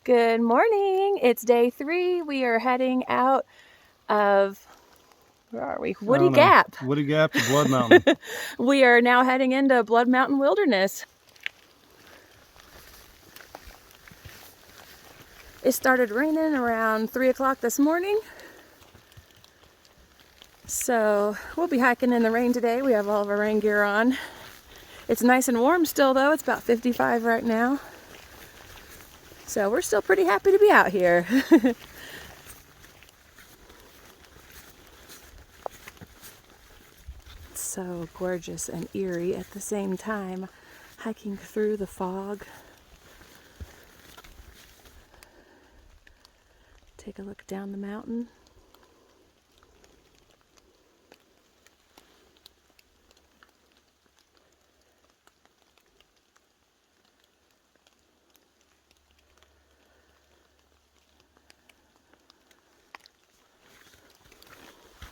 Good morning. It's day 3. We are heading out of, where are we? Woody Gap. Woody Gap to Blood Mountain. We are now heading into Blood Mountain Wilderness. It started raining around 3 o'clock this morning. So we'll be hiking in the rain today. We have all of our rain gear on. It's nice and warm still though. It's about 55 right now. So we're still pretty happy to be out here. So gorgeous and eerie at the same time, hiking through the fog. Take a look down the mountain.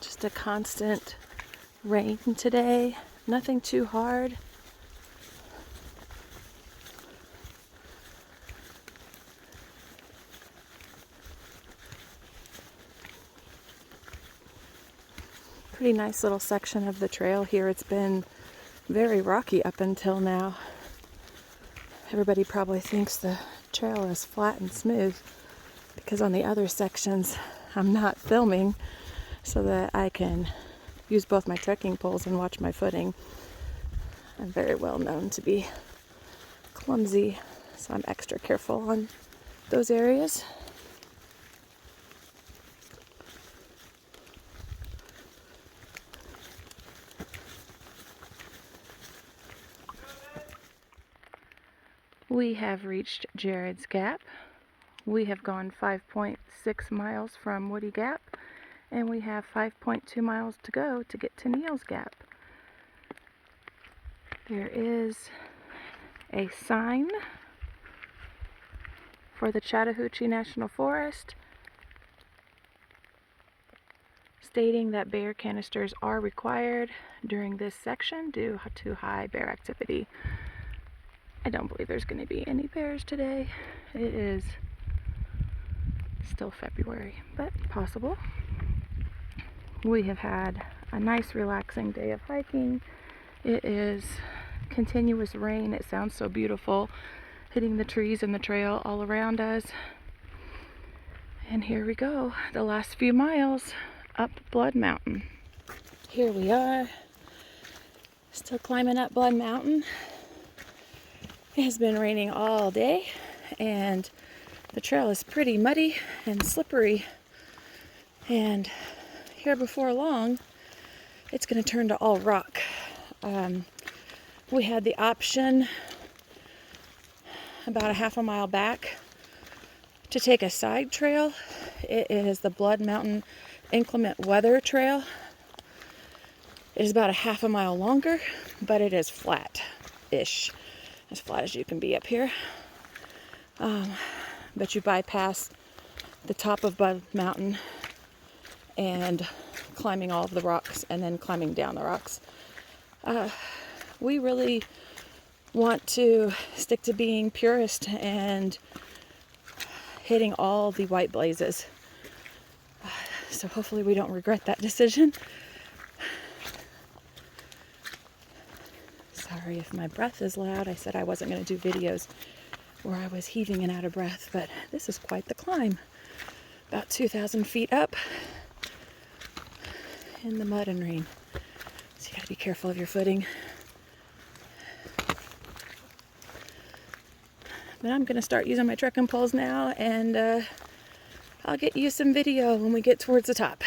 Just a constant rain today, nothing too hard. Pretty nice little section of the trail here. It's been very rocky up until now. Everybody probably thinks the trail is flat and smooth because on the other sections I'm not filming so that I can use both my trekking poles and watch my footing. I'm very well known to be clumsy, so I'm extra careful on those areas. We have reached Jared's Gap. We have gone 5.6 miles from Woody Gap, and we have 5.2 miles to go to get to Neal's Gap. There is a sign for the Chattahoochee National Forest stating that bear canisters are required during this section due to high bear activity. I don't believe there's going to be any bears today. It is still February, but possible. We have had a nice relaxing day of hiking. It is continuous rain. It sounds so beautiful hitting the trees and the trail all around us. And here we go, the last few miles up Blood Mountain. Here we are, still climbing up Blood Mountain. It has been raining all day and the trail is pretty muddy and slippery. And here before long, it's going to turn to all rock. We had the option about a half a mile back to take a side trail. It is the Blood Mountain Inclement Weather Trail. It is about a half a mile longer, but it is flat-ish, as flat as you can be up here. But you bypass the top of Blood Mountain and climbing all of the rocks and then climbing down the rocks. We really want to stick to being purist and hitting all the white blazes. So hopefully we don't regret that decision. Sorry if my breath is loud. I said I wasn't going to do videos where I was heaving and out of breath, but this is quite the climb. About 2,000 feet up in the mud and rain. So you gotta be careful of your footing. But I'm gonna start using my trekking poles now, and I'll get you some video when we get towards the top.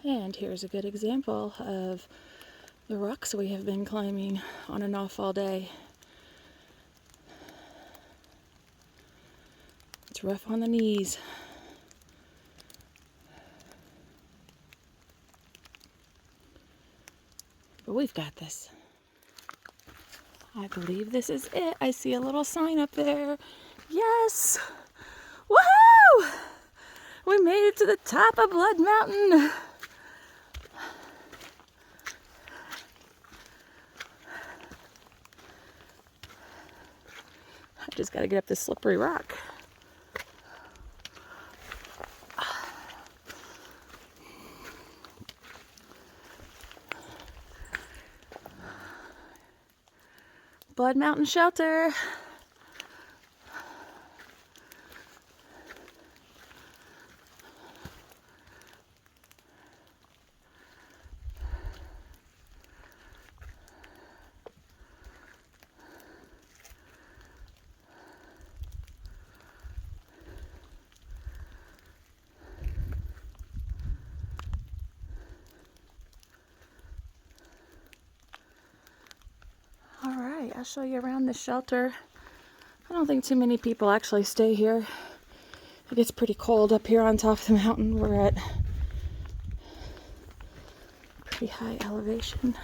And here's a good example of the rocks we have been climbing on and off all day. It's rough on the knees. But we've got this. I believe this is it. I see a little sign up there. Yes! Woohoo! We made it to the top of Blood Mountain. Gotta get up this slippery rock. Blood Mountain Shelter. Alright, I'll show you around the shelter. I don't think too many people actually stay here. It gets pretty cold up here on top of the mountain. We're at pretty high elevation.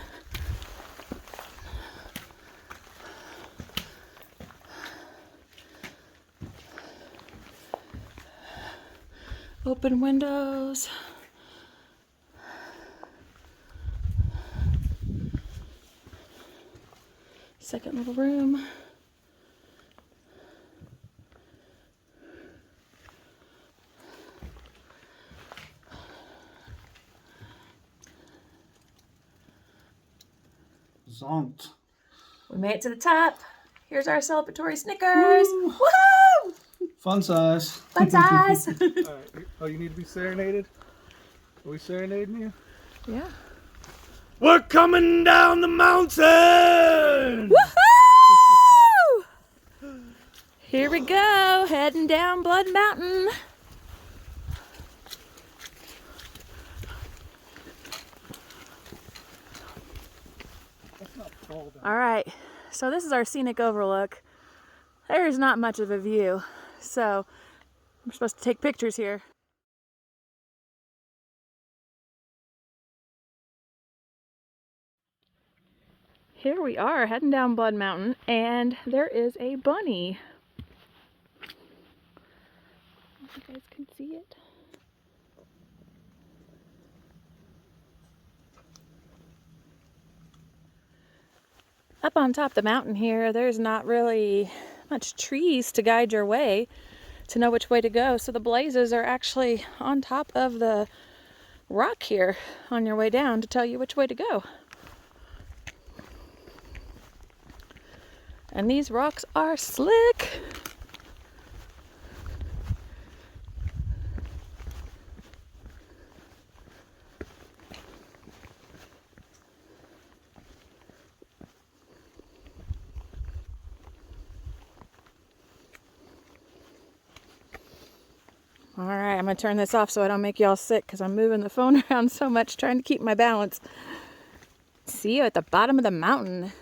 Open windows. Second little room. Zonked. We made it to the top. Here's our celebratory Snickers. Woo! Woohoo! Fun size. Fun size. All right. Oh, you need to be serenaded? Are we serenading you? Yeah. We're coming down the mountain! Woohoo! Here we go, heading down Blood Mountain. All right, so this is our scenic overlook. There is not much of a view, so we're supposed to take pictures here. Here we are heading down Blood Mountain, and there is a bunny. I don't know if you guys can see it. Up on top of the mountain here, there's not really much trees to guide your way to know which way to go. So the blazes are actually on top of the rock here on your way down to tell you which way to go. And these rocks are slick. All right, I'm gonna turn this off so I don't make y'all sick because I'm moving the phone around so much trying to keep my balance. See you at the bottom of the mountain.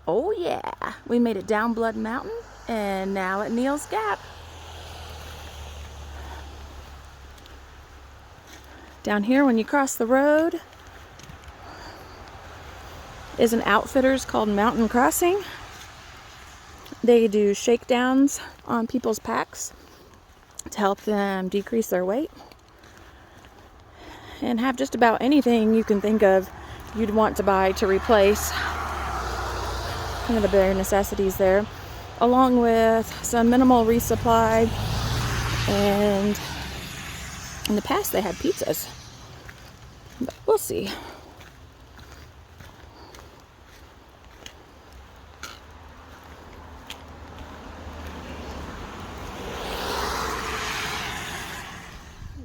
Oh yeah, we made it down Blood Mountain and now at Neal's Gap. Down here when you cross the road is an outfitters called Mountain Crossing. They do shakedowns on people's packs to help them decrease their weight and have just about anything you can think of you'd want to buy to replace kind of the bare necessities there, along with some minimal resupply. And in the past they had pizzas, but we'll see.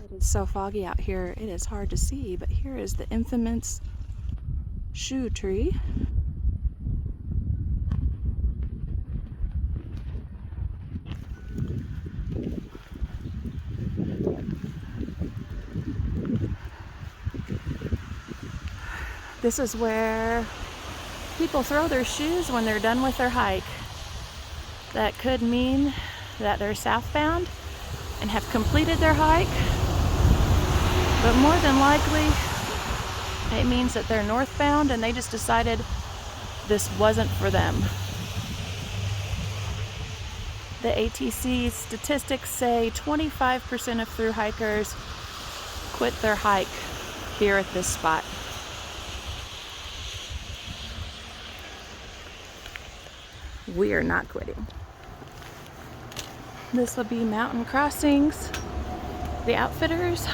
It is so foggy out here, it is hard to see, but here is the infamous shoe tree. This is where people throw their shoes when they're done with their hike. That could mean that they're southbound and have completed their hike, but more than likely it means that they're northbound and they just decided this wasn't for them. The ATC statistics say 25% of thru hikers quit their hike here at this spot. We are not quitting. This will be Mountain Crossings, the Outfitters.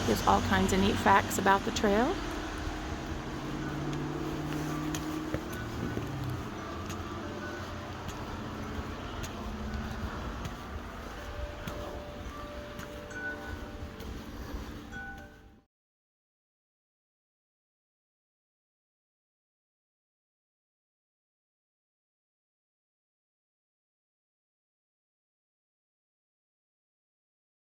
There's all kinds of neat facts about the trail.